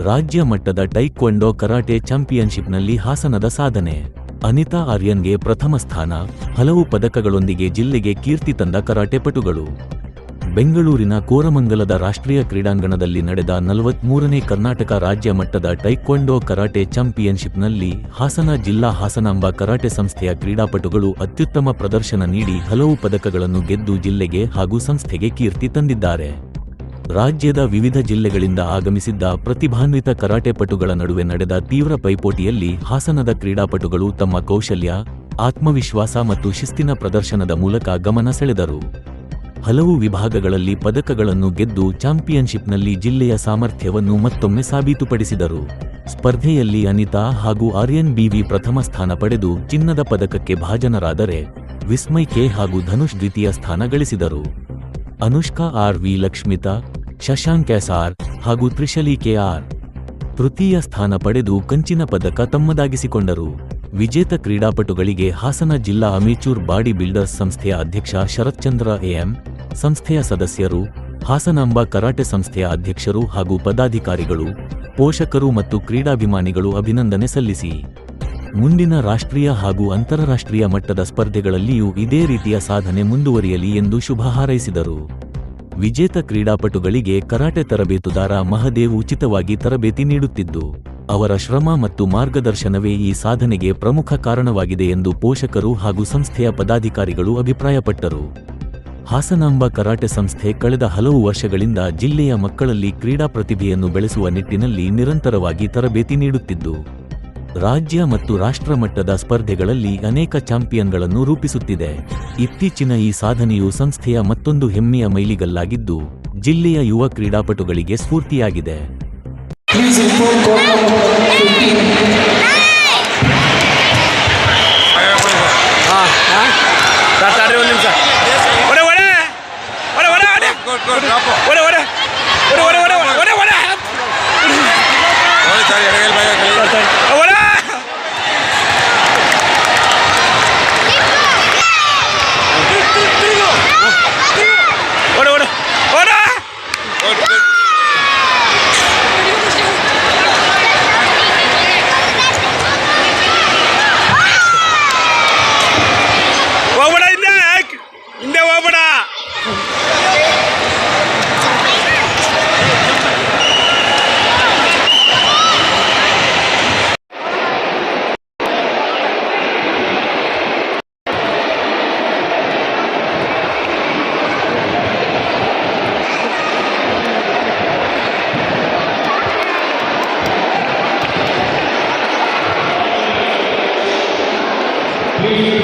ರಾಜ್ಯ ಮಟ್ಟದ taekwondo karate ಚಾಂಪಿಯನ್ಶಿಪ್ನಲ್ಲಿ ಹಾಸನದ ಸಾಧನೆ. ಅನಿತಾ ಆರ್ಯನ್ಗೆ ಪ್ರಥಮ ಸ್ಥಾನ, ಹಲವು ಪದಕಗಳೊಂದಿಗೆ ಜಿಲ್ಲೆಗೆ ಕೀರ್ತಿ ತಂದ ಕರಾಟೆ ಪಟುಗಳು. ಬೆಂಗಳೂರಿನ ಕೋರಮಂಗಲದ ರಾಷ್ಟ್ರೀಯ ಕ್ರೀಡಾಂಗಣದಲ್ಲಿ ನಡೆದ 43ನೇ ಕರ್ನಾಟಕ ರಾಜ್ಯ ಮಟ್ಟದ ಟೈಕ್ವಾಂಡೋ ಕರಾಟೆ ಚಾಂಪಿಯನ್ಶಿಪ್ನಲ್ಲಿ ಹಾಸನ ಜಿಲ್ಲಾ ಹಾಸನಾಂಬ ಕರಾಟೆ ಸಂಸ್ಥೆಯ ಕ್ರೀಡಾಪಟುಗಳು ಅತ್ಯುತ್ತಮ ಪ್ರದರ್ಶನ ನೀಡಿ ಹಲವು ಪದಕಗಳನ್ನು ಗೆದ್ದು ಜಿಲ್ಲೆಗೆ ಹಾಗೂ ಸಂಸ್ಥೆಗೆ ಕೀರ್ತಿ ತಂದಿದ್ದಾರೆ. ರಾಜ್ಯದ ವಿವಿಧ ಜಿಲ್ಲೆಗಳಿಂದ ಆಗಮಿಸಿದ್ದ ಪ್ರತಿಭಾನ್ವಿತ ಕರಾಟೆ ಪಟುಗಳ ನಡುವೆ ನಡೆದ ತೀವ್ರ ಪೈಪೋಟಿಯಲ್ಲಿ ಹಾಸನದ ಕ್ರೀಡಾಪಟುಗಳು ತಮ್ಮ ಕೌಶಲ್ಯ, ಆತ್ಮವಿಶ್ವಾಸ ಮತ್ತು ಶಿಸ್ತಿನ ಪ್ರದರ್ಶನದ ಮೂಲಕ ಗಮನ ಸೆಳೆದರು. ಹಲವು ವಿಭಾಗಗಳಲ್ಲಿ ಪದಕಗಳನ್ನು ಗೆದ್ದು ಚಾಂಪಿಯನ್ಶಿಪ್ನಲ್ಲಿ ಜಿಲ್ಲೆಯ ಸಾಮರ್ಥ್ಯವನ್ನು ಮತ್ತೊಮ್ಮೆ ಸಾಬೀತುಪಡಿಸಿದರು. ಸ್ಪರ್ಧೆಯಲ್ಲಿ ಅನಿತಾ ಹಾಗೂ ಆರ್ಯನ್ ಬಿವಿ ಪ್ರಥಮ ಸ್ಥಾನ ಪಡೆದು ಚಿನ್ನದ ಪದಕಕ್ಕೆ ಭಾಜನರಾದರೆ, ವಿಸ್ಮಯ್ ಕೆ ಹಾಗೂ ಧನುಷ್ ದ್ವಿತೀಯ ಸ್ಥಾನ ಗಳಿಸಿದರು. ಅನುಷ್ಕಾ ಆರ್.ವಿ. ಲಕ್ಷ್ಮಿತಾ, ಶಶಾಂಕ್ ಎಸ್.ಆರ್. ಹಾಗೂ ತ್ರಿಶಲಿ ಕೆ.ಆರ್. ತೃತೀಯ ಸ್ಥಾನ ಪಡೆದು ಕಂಚಿನ ಪದಕ ತಮ್ಮದಾಗಿಸಿಕೊಂಡರು. ವಿಜೇತ ಕ್ರೀಡಾಪಟುಗಳಿಗೆ ಹಾಸನ ಜಿಲ್ಲಾ ಅಮೇಚೂರ್ ಬಾಡಿ ಬಿಲ್ಡರ್ಸ್ ಸಂಸ್ಥೆಯ ಅಧ್ಯಕ್ಷ ಶರತ್ಚಂದ್ರ ಎಂ, ಸಂಸ್ಥೆಯ ಸದಸ್ಯರು, ಹಾಸನಾಂಬ ಕರಾಟೆ ಸಂಸ್ಥೆಯ ಅಧ್ಯಕ್ಷರು ಹಾಗೂ ಪದಾಧಿಕಾರಿಗಳು, ಪೋಷಕರು ಮತ್ತು ಕ್ರೀಡಾಭಿಮಾನಿಗಳು ಅಭಿನಂದನೆ ಸಲ್ಲಿಸಿ, ಮುಂದಿನ ರಾಷ್ಟ್ರೀಯ ಹಾಗೂ ಅಂತಾರಾಷ್ಟ್ರೀಯ ಮಟ್ಟದ ಸ್ಪರ್ಧೆಗಳಲ್ಲಿಯೂ ಇದೇ ರೀತಿಯ ಸಾಧನೆ ಮುಂದುವರಿಯಲಿ ಎಂದು ಶುಭ ಹಾರೈಸಿದರು. ವಿಜೇತ ಕ್ರೀಡಾಪಟುಗಳಿಗೆ ಕರಾಟೆ ತರಬೇತುದಾರ ಮಹದೇವ್ ಉಚಿತವಾಗಿ ತರಬೇತಿ ನೀಡುತ್ತಿದ್ದು, ಅವರ ಶ್ರಮ ಮತ್ತು ಮಾರ್ಗದರ್ಶನವೇ ಈ ಸಾಧನೆಗೆ ಪ್ರಮುಖ ಕಾರಣವಾಗಿದೆ ಎಂದು ಪೋಷಕರು ಹಾಗೂ ಸಂಸ್ಥೆಯ ಪದಾಧಿಕಾರಿಗಳು ಅಭಿಪ್ರಾಯಪಟ್ಟರು. ಹಾಸನಾಂಬ ಕರಾಟೆ ಸಂಸ್ಥೆ ಕಳೆದ ಹಲವು ವರ್ಷಗಳಿಂದ ಜಿಲ್ಲೆಯ ಮಕ್ಕಳಲ್ಲಿ ಕ್ರೀಡಾ ಪ್ರತಿಭೆಯನ್ನು ಬೆಳೆಸುವ ನಿಟ್ಟಿನಲ್ಲಿ ನಿರಂತರವಾಗಿ ತರಬೇತಿ ನೀಡುತ್ತಿದ್ದು, ರಾಜ್ಯ ಮತ್ತು ರಾಷ್ಟ್ರ ಮಟ್ಟದ ಸ್ಪರ್ಧೆಗಳಲ್ಲಿ ಅನೇಕ ಚಾಂಪಿಯನ್ಗಳನ್ನು ರೂಪಿಸುತ್ತಿದೆ. ಇತ್ತೀಚಿನ ಈ ಸಾಧನೆಯು ಸಂಸ್ಥೆಯ ಮತ್ತೊಂದು ಹೆಮ್ಮೆಯ ಮೈಲಿಗಲ್ಲಾಗಿದ್ದು, ಜಿಲ್ಲೆಯ ಯುವ ಕ್ರೀಡಾಪಟುಗಳಿಗೆ ಸ್ಫೂರ್ತಿಯಾಗಿದೆ. Blue.